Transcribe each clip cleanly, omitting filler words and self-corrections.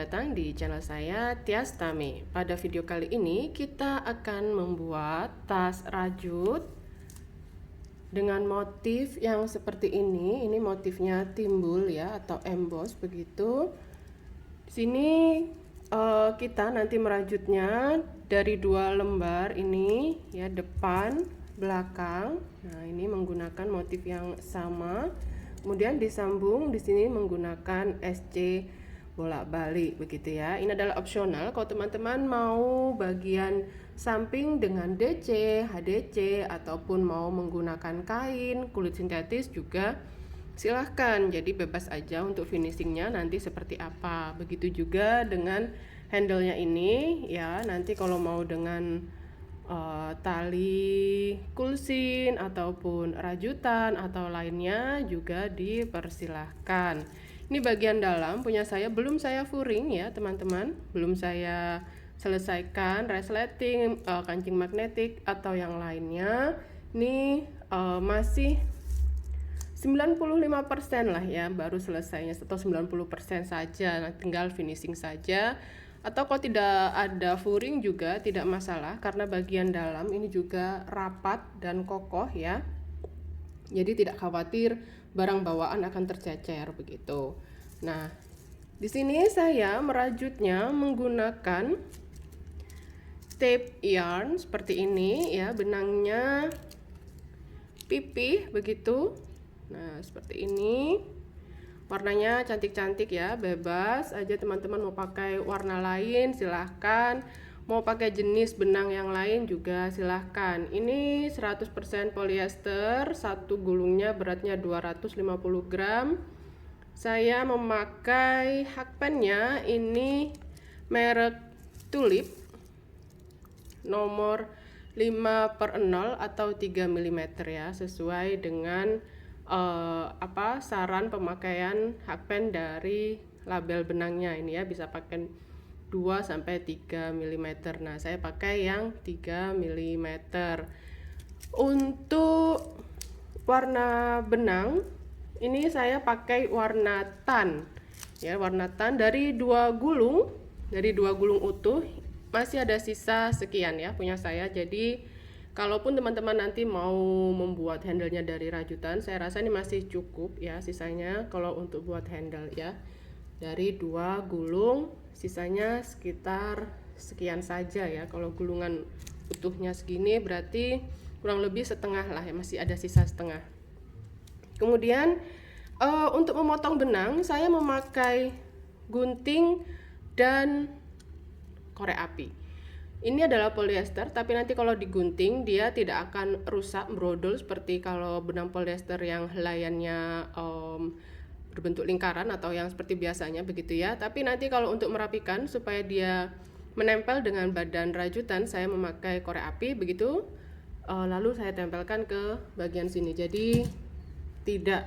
datang di channel saya Tias Tami. Pada video kali ini kita akan membuat tas rajut dengan motif yang seperti ini. Ini motifnya timbul ya, atau emboss begitu. Di sini kita nanti merajutnya dari 2 lembar ini ya, depan belakang. Nah, ini menggunakan motif yang sama. Kemudian disambung di sini menggunakan SC bolak-balik begitu ya. Ini adalah opsional. Kalau teman-teman mau bagian samping dengan DC, HDC ataupun mau menggunakan kain kulit sintetis juga silahkan. Jadi bebas aja untuk finishingnya nanti seperti apa. Begitu juga dengan handle-nya ini ya. Nanti kalau mau dengan tali kulsin ataupun rajutan atau lainnya juga dipersilahkan. Ini bagian dalam punya saya, belum saya furing ya teman-teman, belum saya selesaikan resleting, kancing magnetik atau yang lainnya. Ini masih 95% lah ya, baru selesainya, atau 90% saja. Nah, tinggal finishing saja. Atau kalau tidak ada furing juga tidak masalah, karena bagian dalam ini juga rapat dan kokoh ya. Jadi tidak khawatir barang bawaan akan tercecer begitu. Nah, di sini saya merajutnya menggunakan tape yarn seperti ini ya, benangnya pipih begitu. Nah, seperti ini. Warnanya cantik-cantik ya, bebas aja teman-teman mau pakai warna lain silahkan, mau pakai jenis benang yang lain juga silahkan. Ini 100% polyester, satu gulungnya beratnya 250 gram. Saya memakai hakpennya ini merek Tulip nomor 5/0 atau 3 mm ya, sesuai dengan saran pemakaian hakpen dari label benangnya ini ya, bisa pakai 2-3 mm. Nah, saya pakai yang 3 mm. Untuk warna benang ini saya pakai warna tan ya, warna tan dari 2 gulung, utuh. Masih ada sisa sekian ya punya saya. Jadi kalaupun teman-teman nanti mau membuat handle-nya dari rajutan, saya rasa ini masih cukup ya sisanya kalau untuk buat handle ya. Dari 2 gulung, sisanya sekitar sekian saja ya. Kalau gulungan utuhnya segini berarti kurang lebih setengah lah ya, masih ada sisa setengah. Kemudian untuk memotong benang saya memakai gunting dan korek api. Ini adalah polyester, tapi nanti kalau digunting dia tidak akan rusak brodol seperti kalau benang polyester yang helaiannya berbentuk lingkaran atau yang seperti biasanya begitu ya. Tapi nanti kalau untuk merapikan supaya dia menempel dengan badan rajutan, saya memakai korek api begitu. Lalu saya tempelkan ke bagian sini. Jadi tidak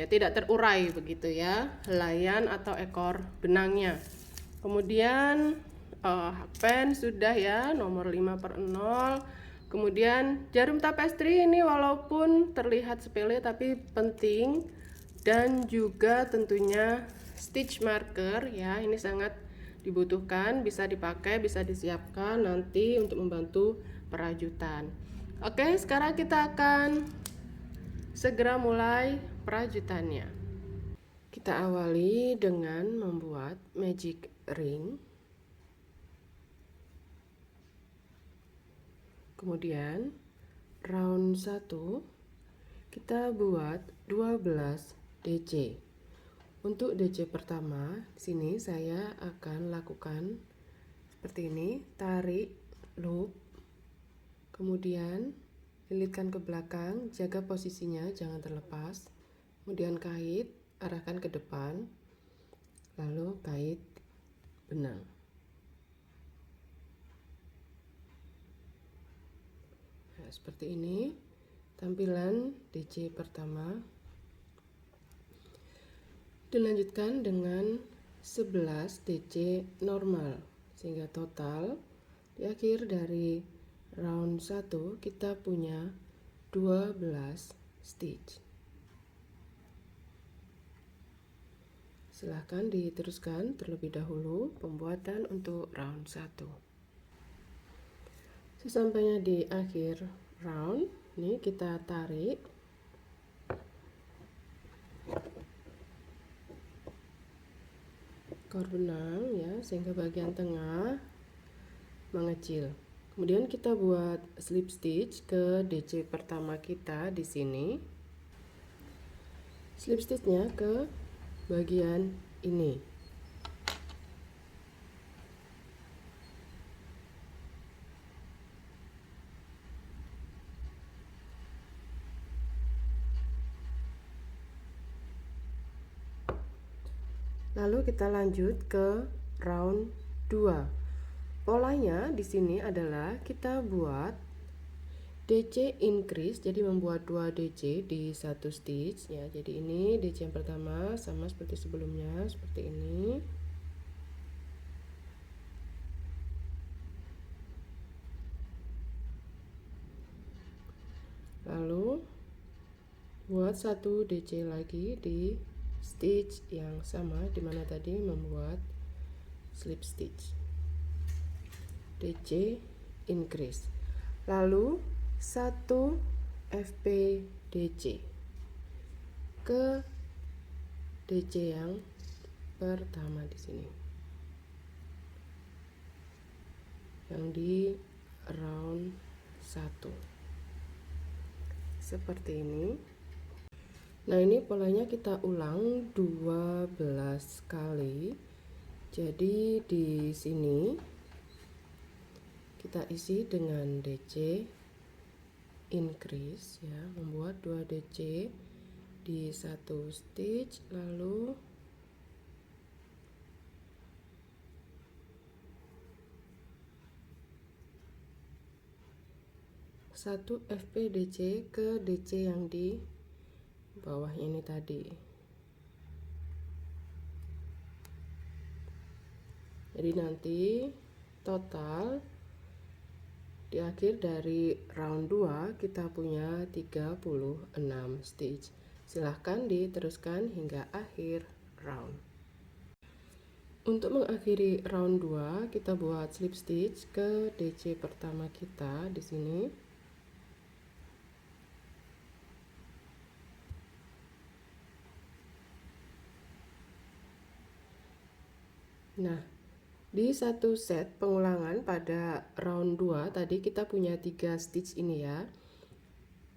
tidak terurai begitu ya helaian atau ekor benangnya. Kemudian hakpen sudah ya, nomor 5/0. Kemudian jarum tapestri ini walaupun terlihat sepele tapi penting, dan juga tentunya stitch marker ya, ini sangat dibutuhkan, bisa dipakai, bisa disiapkan nanti untuk membantu perajutan. Oke, sekarang kita akan segera mulai perajutannya. Kita awali dengan membuat magic ring. Kemudian round 1 kita buat 12 DC. Untuk DC pertama, sini saya akan lakukan seperti ini, tarik loop, kemudian lilitkan ke belakang, jaga posisinya jangan terlepas, kemudian kait, arahkan ke depan, lalu kait benang. Nah, seperti ini tampilan DC pertama. Dilanjutkan dengan 11 DC normal, sehingga total di akhir dari round 1 kita punya 12 stitch. Silahkan diteruskan terlebih dahulu pembuatan untuk round 1. Sesampainya di akhir round, ini kita tarik ekor benang ya, sehingga bagian tengah mengecil. Kemudian kita buat slip stitch ke DC pertama kita di sini. Slip stitchnya ke bagian ini. Lalu kita lanjut ke round 2. Polanya di sini adalah kita buat DC increase, jadi membuat 2 DC di satu stitch ya. Jadi ini DC yang pertama sama seperti sebelumnya, seperti ini. Lalu buat 1 DC lagi di stitch yang sama dimana tadi membuat slip stitch. DC increase. Lalu 1 FP DC ke DC yang pertama di sini. Yang di round 1. Seperti ini. Nah, ini polanya kita ulang 12 kali. Jadi di sini kita isi dengan DC increase ya, membuat 2 DC di satu stitch, lalu satu FP DC ke DC yang di bawahnya ini tadi. Jadi nanti total di akhir dari round 2 kita punya 36 stitch. Silahkan diteruskan hingga akhir round. Untuk mengakhiri round 2, kita buat slip stitch ke DC pertama kita di sini. Nah, di satu set pengulangan pada round 2 tadi kita punya 3 stitch ini ya.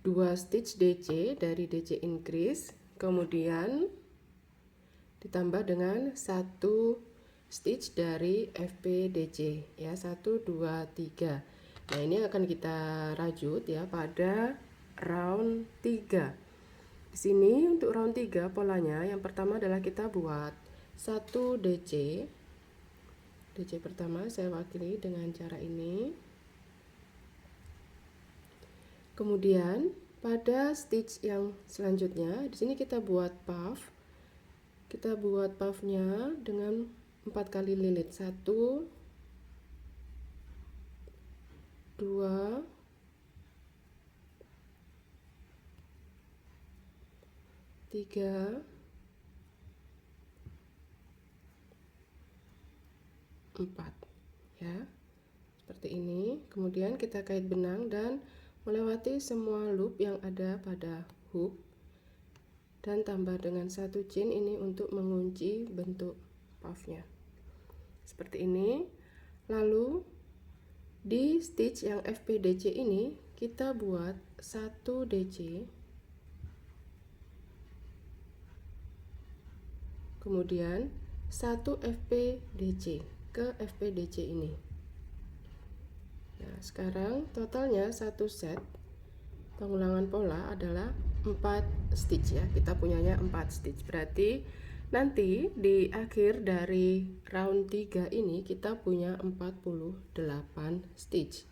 2 stitch DC dari DC increase, kemudian ditambah dengan 1 stitch dari FP DC ya, 1 2 3. Nah, ini akan kita rajut ya pada round 3. Di sini untuk round 3 polanya yang pertama adalah kita buat 1 DC. DC pertama saya wakili dengan cara ini. Kemudian pada stitch yang selanjutnya di sini kita buat puff. Kita buat puffnya dengan 4 kali lilit. 1 2 3 4 ya, seperti ini. Kemudian kita kait benang dan melewati semua loop yang ada pada hook dan tambah dengan 1 chain ini untuk mengunci bentuk puffnya seperti ini. Lalu di stitch yang FPDC ini kita buat 1 DC, kemudian 1 FPDC ke FPDC ini. Nah, sekarang totalnya satu set pengulangan pola adalah 4 stitch ya. Kita punyanya 4 stitch. Berarti nanti di akhir dari round 3 ini kita punya 48 stitch.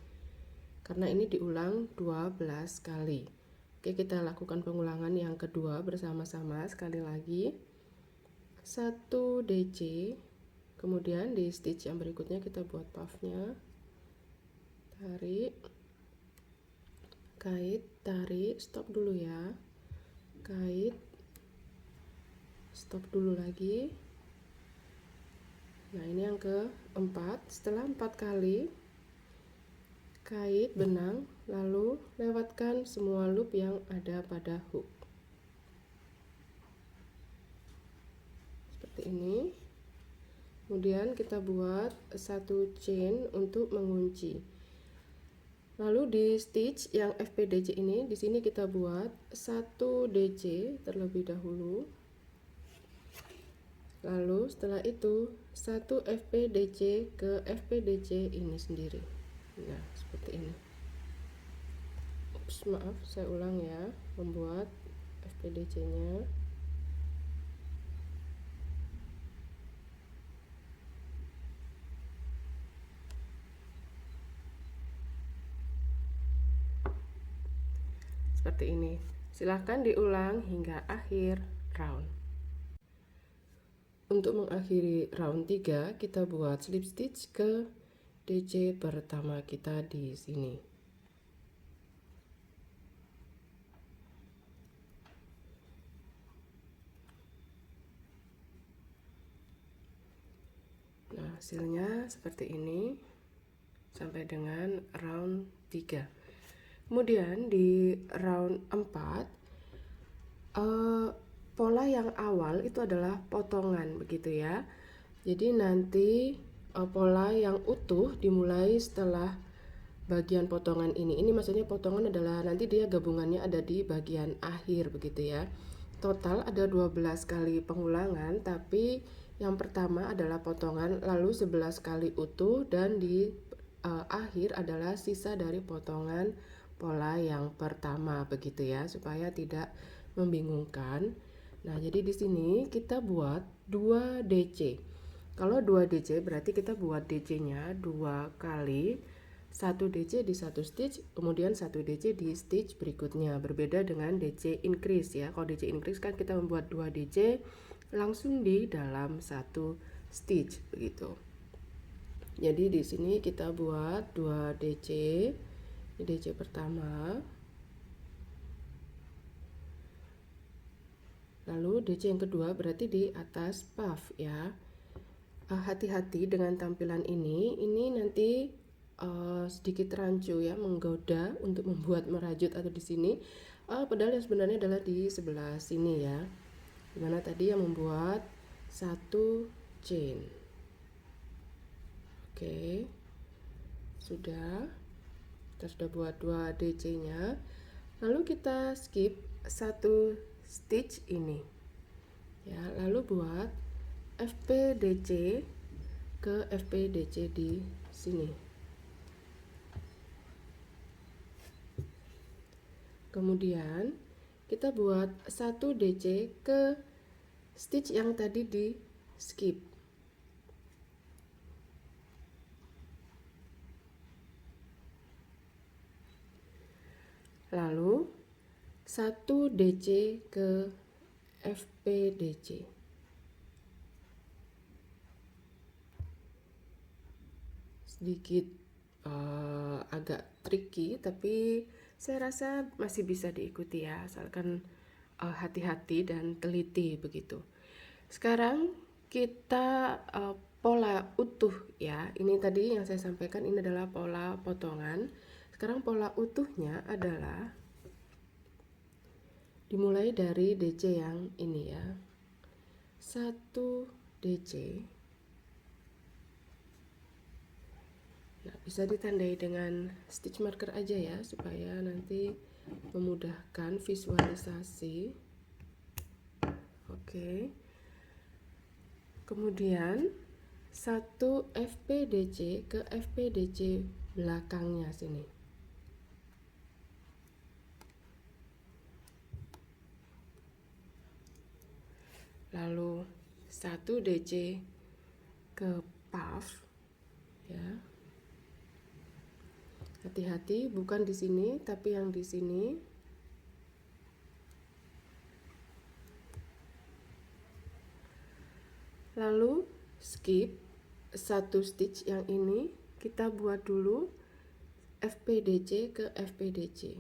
Karena ini diulang 12 kali. Oke, kita lakukan pengulangan yang kedua bersama-sama sekali lagi. 1 DC, kemudian di stitch yang berikutnya kita buat puffnya, tarik, kait, tarik, stop dulu ya, kait, stop dulu lagi, Nah, ini yang keempat. Setelah 4 kali kait benang, lalu lewatkan semua loop yang ada pada hook. Seperti ini. Kemudian kita buat satu chain untuk mengunci. Lalu di stitch yang FPDC ini, di sini kita buat 1 DC terlebih dahulu. Lalu setelah itu 1 FPDC ke FPDC ini sendiri. Nah, seperti ini. Ups, maaf, saya ulang ya, membuat FPDC-nya. Seperti ini. Silahkan diulang hingga akhir round. Untuk mengakhiri round 3, kita buat slip stitch ke DC pertama kita di sini. Nah, hasilnya seperti ini sampai dengan round 3. Kemudian di round 4 pola yang awal itu adalah potongan, begitu ya. Jadi nanti pola yang utuh dimulai setelah bagian potongan ini. Ini maksudnya potongan adalah nanti dia gabungannya ada di bagian akhir, begitu ya. Total ada 12 kali pengulangan, tapi yang pertama adalah potongan, lalu 11 kali utuh, dan di akhir adalah sisa dari potongan pola yang pertama, begitu ya, supaya tidak membingungkan. Nah, jadi di sini kita buat 2 DC. Kalau 2 DC berarti kita buat DC-nya 2 kali, 1 DC di satu stitch, kemudian 1 DC di stitch berikutnya. Berbeda dengan DC increase ya. Kalau DC increase kan kita membuat 2 DC langsung di dalam satu stitch, begitu. Jadi di sini kita buat 2 DC. Ini DC pertama. Lalu DC yang kedua berarti di atas puff ya. Hati-hati dengan tampilan ini nanti sedikit rancu ya, menggoda untuk membuat merajut atau di sini. Padahal yang sebenarnya adalah di sebelah sini ya. Dimana tadi yang membuat satu chain. Oke, kita sudah buat 2 DC-nya. Lalu kita skip satu stitch ini ya, lalu buat FPDC ke FPDC di sini. Kemudian kita buat 1 DC ke stitch yang tadi di skip. Lalu 1 DC ke FPDC. Sedikit agak tricky, tapi saya rasa masih bisa diikuti ya, asalkan hati-hati dan teliti begitu. Sekarang kita pola utuh ya. Ini tadi yang saya sampaikan, ini adalah pola potongan. Sekarang pola utuhnya adalah dimulai dari DC yang ini ya. 1 DC. Nah, bisa ditandai dengan stitch marker aja ya, supaya nanti memudahkan visualisasi. Oke. Kemudian 1 FPDC ke FPDC belakangnya sini. Lalu 1 DC ke puff ya. Hati-hati, bukan di sini tapi yang di sini. Lalu skip 1 stitch yang ini, kita buat dulu FPDC ke FPDC.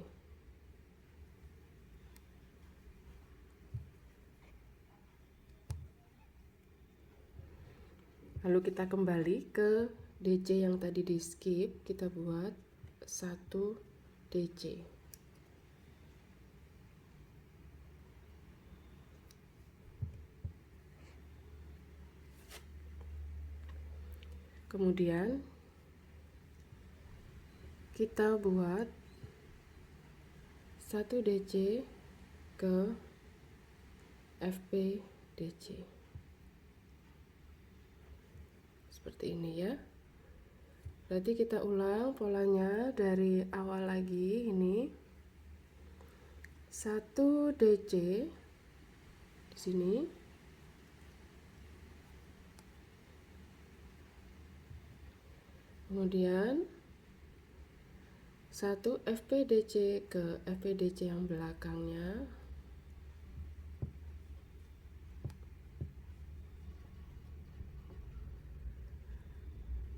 Lalu kita kembali ke DC yang tadi di skip, kita buat 1 DC. Kemudian kita buat 1 DC ke FP DC. Seperti ini ya. Berarti kita ulang polanya dari awal lagi. Ini 1 DC di sini, kemudian 1 FPDC ke FPDC yang belakangnya,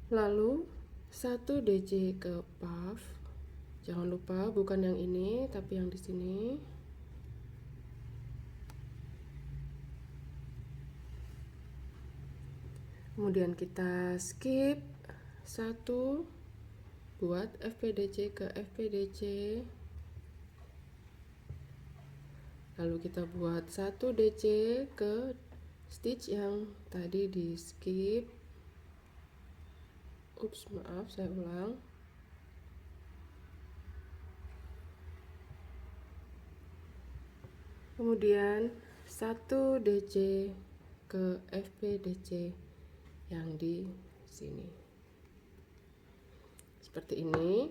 lalu 1 DC ke puff. Jangan lupa bukan yang ini tapi yang di sini. Kemudian kita skip 1 buat FPDC ke FPDC. Lalu kita buat 1 DC ke stitch yang tadi di skip. Ups, maaf, saya ulang. Kemudian 1 DC ke FPDC yang di sini. Seperti ini.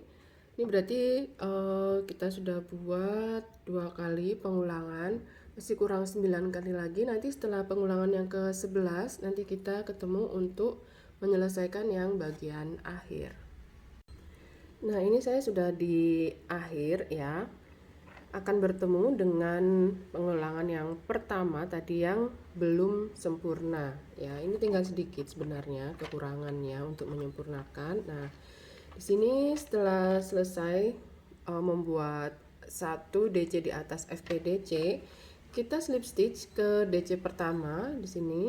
Ini berarti kita sudah buat 2 kali pengulangan, masih kurang 9 kali lagi. Nanti setelah pengulangan yang ke-11 nanti kita ketemu untuk menyelesaikan yang bagian akhir. Nah, ini saya sudah di akhir ya. Akan bertemu dengan pengulangan yang pertama tadi yang belum sempurna ya. Ini tinggal sedikit sebenarnya kekurangannya untuk menyempurnakan. Nah, di sini setelah selesai membuat 1 DC di atas FPDC, kita slip stitch ke DC pertama di sini.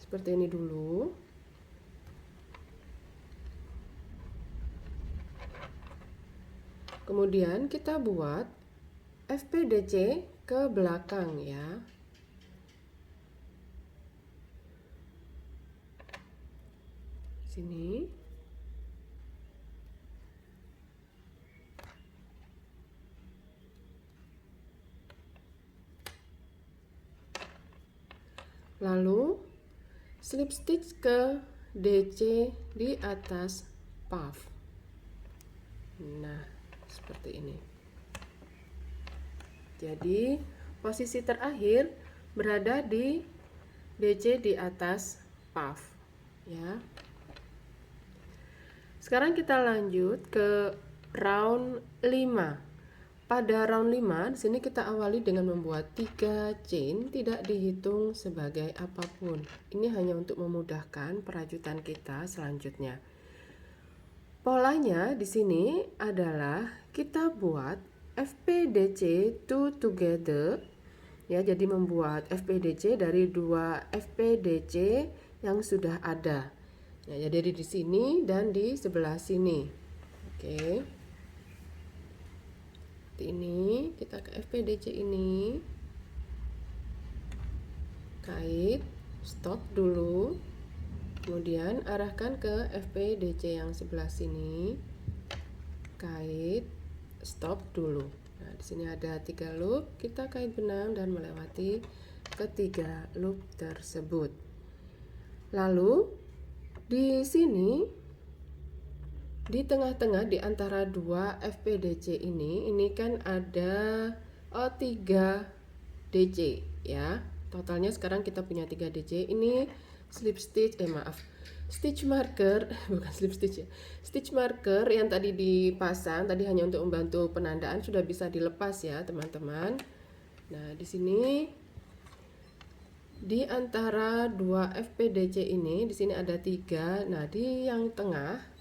Seperti ini dulu. Kemudian kita buat FPDC ke belakang ya. Sini. Lalu slip stitch ke DC di atas puff. Nah, seperti ini. Jadi posisi terakhir berada di DC di atas puff ya. Sekarang kita lanjut ke round 5. Pada round 5 di sini kita awali dengan membuat 3 chain, tidak dihitung sebagai apapun. Ini hanya untuk memudahkan perajutan kita selanjutnya. Polanya di sini adalah kita buat FPDC two together ya, jadi membuat FPDC dari 2 FPDC yang sudah ada. Ya, jadi di sini dan di sebelah sini. Oke. Seperti ini, kita ke FPDC ini. Kait, stop dulu. Kemudian arahkan ke FPDC yang sebelah sini. Kait, stop dulu. Nah, di sini ada 3 loop, kita kait benang dan melewati ketiga loop tersebut. Lalu di sini di tengah-tengah di antara 2 FPDC ini kan ada 3 DC ya. Totalnya sekarang kita punya 3 DC. Ini slip stitch, stitch marker, bukan slip stitch ya. Stitch marker yang tadi dipasang tadi hanya untuk membantu penandaan sudah bisa dilepas ya, teman-teman. Nah, di sini di antara 2 FPDC ini di sini ada 3. Nah, di yang tengah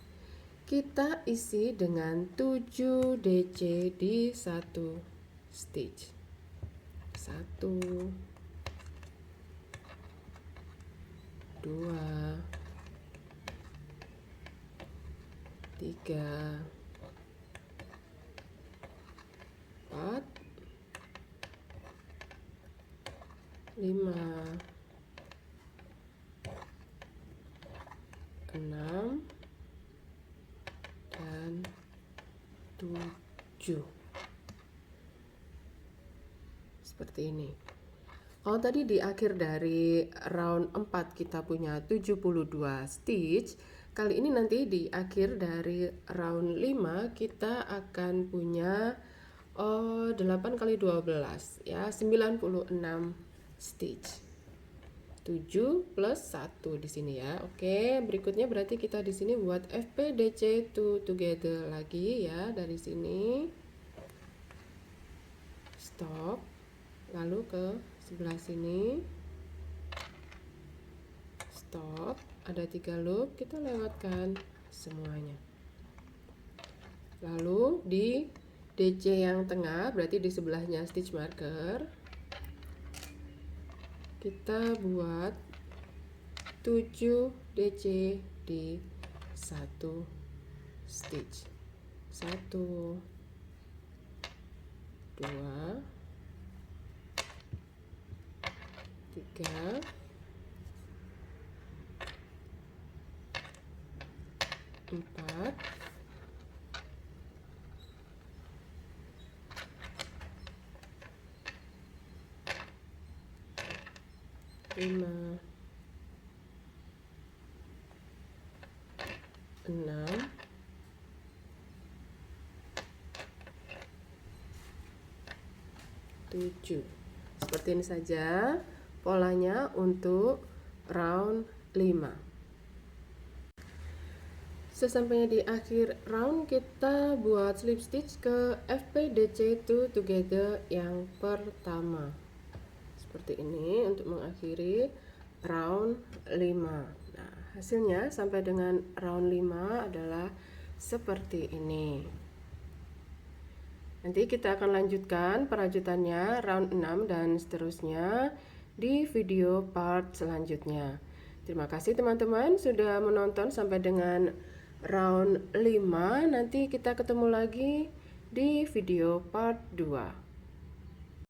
kita isi dengan 7 DC di 1 stitch. 1 2, 3, 4, 5, 6, dan 7. Seperti ini. Kalau tadi di akhir dari round 4 kita punya 72 stitch, kali ini nanti di akhir dari round 5 kita akan punya 8 kali 12 ya, 96 stitch. 7 plus 1 di sini ya. Oke, berikutnya berarti kita di sini buat FPDC two together lagi ya, dari sini. Stop. Lalu ke sebelah sini. Stop. Ada 3 loop, kita lewatkan semuanya. Lalu di DC yang tengah, berarti di sebelahnya stitch marker, kita buat 7 DC di 1 stitch. 1, 2, 3, 4, 5, 6, 7. Seperti ini saja polanya untuk round 5. Sesampainya di akhir round, kita buat slip stitch ke FPDC two together yang pertama. Seperti ini untuk mengakhiri round 5. Nah, hasilnya sampai dengan round 5 adalah seperti ini. Nanti kita akan lanjutkan perajutannya round 6 dan seterusnya di video part selanjutnya. Terima kasih teman-teman sudah menonton sampai dengan round 5. Nanti kita ketemu lagi di video part 2.